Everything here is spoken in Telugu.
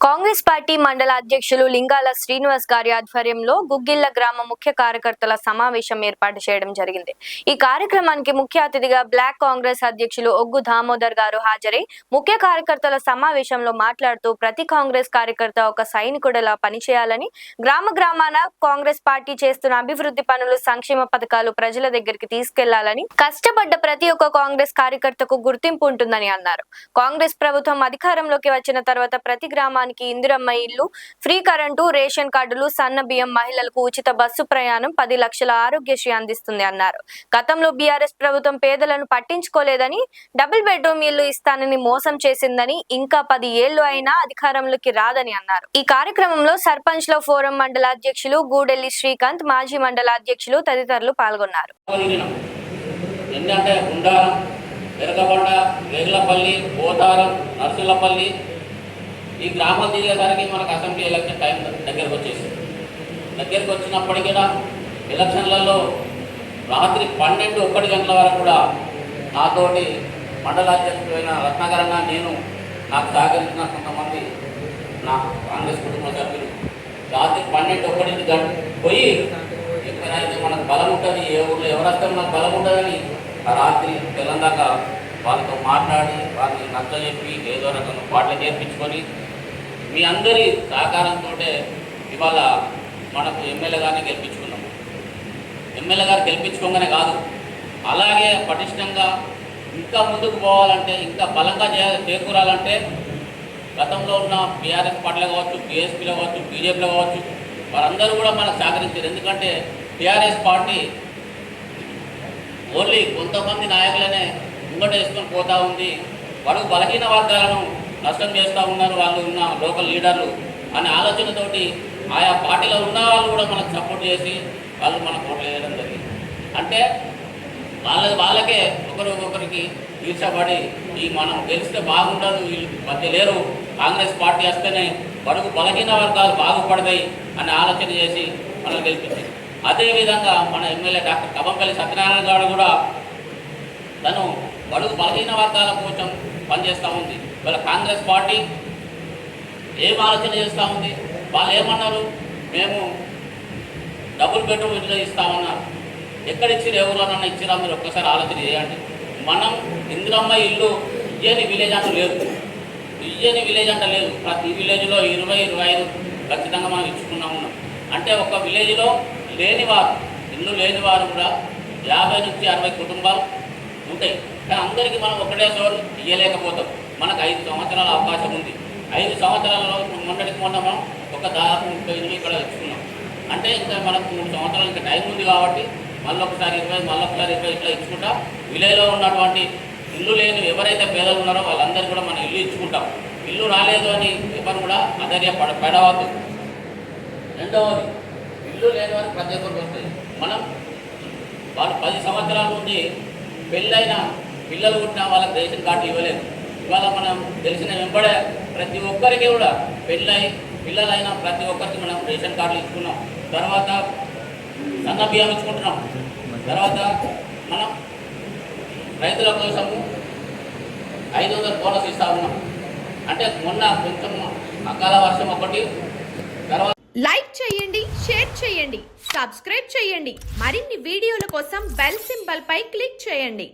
కాంగ్రెస్ పార్టీ మండల అధ్యక్షులు లింగాల శ్రీనివాస్ గారి ఆధ్వర్యంలో గుగ్గిళ్ల గ్రామ ముఖ్య కార్యకర్తల సమావేశం ఏర్పాటు చేయడం జరిగింది. ఈ కార్యక్రమానికి ముఖ్య అతిథిగా బ్లాక్ కాంగ్రెస్ అధ్యక్షులు ఒగ్గు దామోదర్ గారు హాజరై ముఖ్య కార్యకర్తల సమావేశంలో మాట్లాడుతూ ప్రతి కాంగ్రెస్ కార్యకర్త ఒక సైనికుడిలా పనిచేయాలని, గ్రామాన కాంగ్రెస్ పార్టీ చేస్తున్న అభివృద్ధి పనులు, సంక్షేమ పథకాలు ప్రజల దగ్గరికి తీసుకెళ్లాలని, కష్టపడ్డ ప్రతి ఒక్క కాంగ్రెస్ కార్యకర్తకు గుర్తింపు ఉంటుందని అన్నారు. కాంగ్రెస్ ప్రభుత్వం అధికారంలోకి వచ్చిన తర్వాత ప్రతి గ్రామానికి ఇందిరమ్మ ఇల్లు, ఫ్రీ కరెంటు, రేషన్ కార్డులు, సన్న బియ్యం, మహిళలకు ఉచిత బస్సు ప్రయాణం, 10 లక్షల ఆరోగ్యశ్రీ అందిస్తుంది అన్నారు. గతంలో బీఆర్ఎస్ ప్రభుత్వం పేదలను పట్టించుకోలేదని, డబుల్ బెడ్రూమ్ ఇల్లు ఇస్తానని మోసం చేసిందని, ఇంకా 10 ఏళ్లు అయినా అధికారంలోకి రాదని అన్నారు. ఈ కార్యక్రమంలో సర్పంచ్ల ఫోరం మండల అధ్యక్షులు గూడెల్లి శ్రీకాంత్, మాజీ మండల అధ్యక్షులు తదితరులు పాల్గొన్నారు. ఈ గ్రామం తిరిగేసరికి మనకు అసెంబ్లీ ఎలక్షన్ టైం దగ్గరకు వచ్చేసింది. దగ్గరకు వచ్చినప్పటికీ ఎలక్షన్లలో రాత్రి 12-1 గంటల వరకు కూడా నాతోటి మండల అధ్యక్షుడైన రత్నాకరంగా నేను నాకు సహకరించిన కొంతమంది నా కాంగ్రెస్ కుటుంబ సభ్యులు రాత్రి 12-1 గంట పోయి ఎక్కడైతే మనకు బలం ఉంటుంది, ఏ ఊళ్ళో ఎవరైతే మనకు బలం ఉంటుందని ఆ రాత్రి తెల్లందాక వాళ్ళతో మాట్లాడి వాళ్ళని నచ్చజెప్పి ఏదో రకంగా పాటలు నేర్పించుకొని మీ అందరి సహకారంతో ఇవాళ మనకు ఎమ్మెల్యే గారిని గెలిపించుకున్నాం. ఎమ్మెల్యే గారు గెలిపించుకోగానే కాదు, అలాగే పటిష్టంగా ఇంకా ముందుకు పోవాలంటే, ఇంకా బలంగా చేకూరాలంటే గతంలో ఉన్న బీఆర్ఎస్ పార్టీలో కావచ్చు, బీఎస్పీలో కావచ్చు, బీజేపీలో కావచ్చు, వారందరూ కూడా మనకు సహకరించారు. ఎందుకంటే టీఆర్ఎస్ పార్టీ ఓన్లీ కొంతమంది నాయకులనే ముంగట వేసుకొని పోతూ ఉంది. వాడు బలహీన వర్గాలను నష్టం చేస్తూ ఉన్నారు వాళ్ళు ఉన్న లోకల్ లీడర్లు అనే ఆలోచనతోటి ఆయా పార్టీలో ఉన్న వాళ్ళు కూడా మనకు సపోర్ట్ చేసి వాళ్ళు మనకు ఓట్లు వేయడం జరిగింది. అంటే వాళ్ళకే ఒకరికి ఈర్షపడి ఈ మనం గెలిస్తే బాగుండదు, వీళ్ళు మధ్య లేరు, కాంగ్రెస్ పార్టీ వస్తేనే బడుగు బలహీన వర్గాలు బాగుపడతాయి అనే ఆలోచన చేసి మనం గెలిపించింది. అదేవిధంగా మన ఎమ్మెల్యే డాక్టర్ కబంపల్లి సత్యనారాయణ గారు కూడా తను బడుగు బలహీన వర్గాల కోసం పనిచేస్తూ ఉంది. వాళ్ళ కాంగ్రెస్ పార్టీ ఏం ఆలోచన చేస్తూ ఉంది? వాళ్ళు ఏమన్నారు? మేము డబుల్ బెడ్రూమ్ ఇల్లు ఇస్తామన్నారు. ఎక్కడిచ్చిరు? ఎవరిలోనన్నా ఇచ్చిరా? మీరు ఒక్కసారి ఆలోచన చేయండి. మనం ఇందిరమ్మ ఇల్లు ఇయ్యని విలేజ్ అంటూ లేదు, ఇయ్యని విలేజ్ అంట లేదు. ప్రతి విలేజ్లో 20-25 ఖచ్చితంగా మనం ఇచ్చుకున్నాము. అంటే ఒక విలేజ్లో లేనివారు, ఇల్లు లేనివారు కూడా 50 నుంచి 60 కుటుంబాలు ఉంటాయి. కానీ అందరికీ మనం ఒకటే సోరు ఇయ్యలేకపోతాం. మనకు 5 సంవత్సరాల అవకాశం ఉంది. 5 సంవత్సరాలలో మొన్నటికి మొన్న మనం ఒక దాదాపు 30 ఇల్లు ఇక్కడ ఇచ్చుకున్నాం. అంటే ఇంకా మనకు 3 సంవత్సరాలు ఇంకా టైం ఉంది కాబట్టి మళ్ళొకసారి 20, మళ్ళొకసారి 20 ఇట్లా ఇచ్చుకుంటాం. విలేజ్లో ఉన్నటువంటి ఇల్లు లేని ఎవరైతే పేదలు ఉన్నారో వాళ్ళందరికీ కూడా మనం ఇల్లు ఇచ్చుకుంటాం. ఇల్లు రాలేదు అని ఎవరు కూడా పడవద్దు. రెండవది, ఇల్లు లేని వారికి ప్రతి ఒక్కరికి వస్తుంది. మనం వాళ్ళు 10 సంవత్సరాల నుండి పెళ్ళైన పిల్లలు పుట్టిన వాళ్ళకి రేషన్ కార్డు ఇవ్వలేదు. ఇవాళ మనం తెలిసిన వెంబడే ప్రతి ఒక్కరికి కూడా పిల్లలైన ప్రతి ఒక్కరికి మనం రేషన్ కార్డులు ఇచ్చుకున్నాం. తర్వాత సన్న బియ్యం ఇచ్చుకుంటున్నాం. తర్వాత మనం రైతుల కోసము 500 బోనస్ ఇస్తా ఉన్నాం. అంటే మొన్న కొంచెం అకాల వర్షం ఒకటి. తర్వాత లైక్ చేయండి, షేర్ చేయండి, సబ్స్క్రైబ్ చేయండి. మరిన్ని వీడియోల కోసం బెల్ సింబల్ పై క్లిక్ చేయండి.